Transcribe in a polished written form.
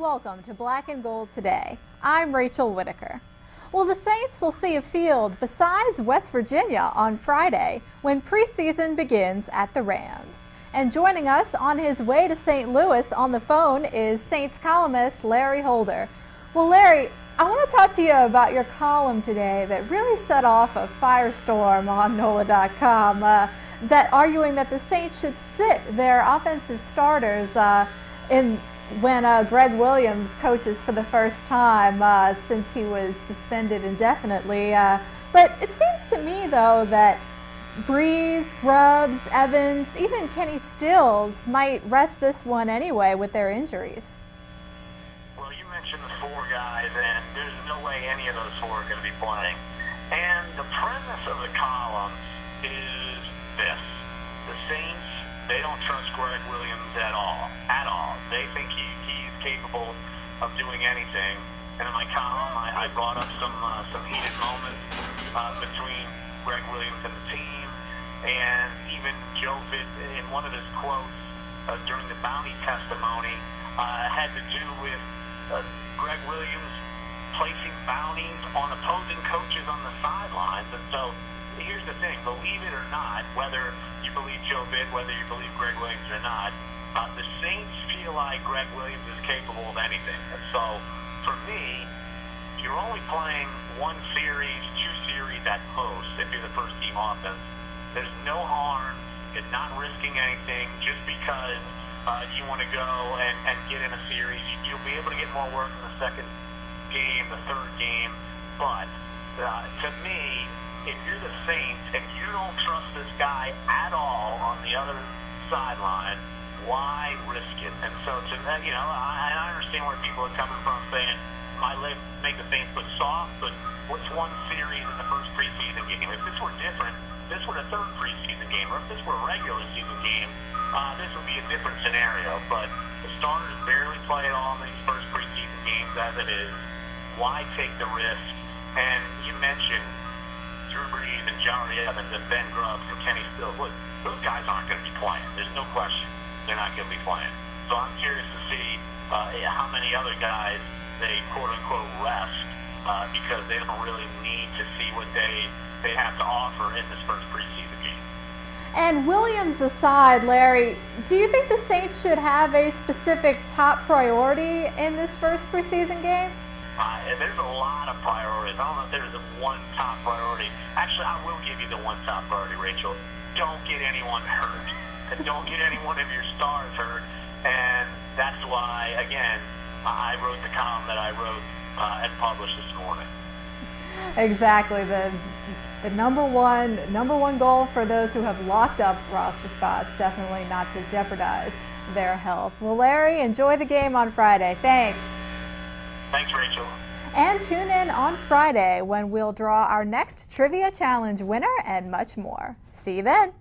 welcome to Black and Gold Today. I'm Rachel Whittaker. Well, the Saints will see a field besides West Virginia on Friday when preseason begins at the Rams. And joining us on his way to St. Louis on the phone is Saints columnist Larry Holder. Well, Larry, I want to talk to you about your column today that really set off a firestorm on NOLA.com, that arguing that the Saints should sit their offensive starters when Greg Williams coaches for the first time since he was suspended indefinitely. But it seems to me, though, that Breeze, Grubbs, Evans, even Kenny Stills might rest this one anyway with their injuries. Well, you mentioned the four guys, and there's no way any of those four are going to be playing. And the premise of the column is this. The Saints, they don't trust Greg Williams at all. They think he's capable of doing anything. And in my column, I brought up some heated moments between Greg Williams and the team, and even Joe Vitt, in one of his quotes during the bounty testimony, had to do with Greg Williams placing bounties on opposing coaches on the sidelines. And so here's the thing, believe it or not, whether you believe Joe Vitt, whether you believe Greg Williams or not, the Saints feel like Greg Williams is capable of anything. And so for me, you're only playing one series, two series at most if you're the first team offense. There's no harm in not risking anything just because you want to go and get in a series. You'll be able to get more work in the second game, the third game. But to me, if you're the Saints and you don't trust this guy at all on the other sideline, why risk it? And so to that, I understand where people are coming from saying, might make the Saints look soft, but what's one series in the first preseason game? If this were different, this were the third preseason game, or if this were a regular season game, this would be a different scenario. But the starters barely play at all in these first preseason games as it is. Why take the risk? And you mentioned Drew Brees and Johnny Evans and Ben Grubbs and Kenny Stills. Look, those guys aren't going to be playing. There's no question they're not going to be playing. So I'm curious to see how many other guys they quote-unquote rest because they don't really need to see what they have to offer in this first preseason game. And Williams aside, Larry, do you think the Saints should have a specific top priority in this first preseason game? There's a lot of priorities. I don't know if there's one top priority. Actually, I will give you the one top priority, Rachel. Don't get anyone hurt. And don't get any one of your stars hurt. And that's why, again, I wrote the column that I wrote and published this morning. Exactly. The number one goal for those who have locked up roster spots, definitely not to jeopardize their health. Well, Larry, enjoy the game on Friday. Thanks. Thanks, Rachel. And tune in on Friday when we'll draw our next Trivia Challenge winner and much more. See you then.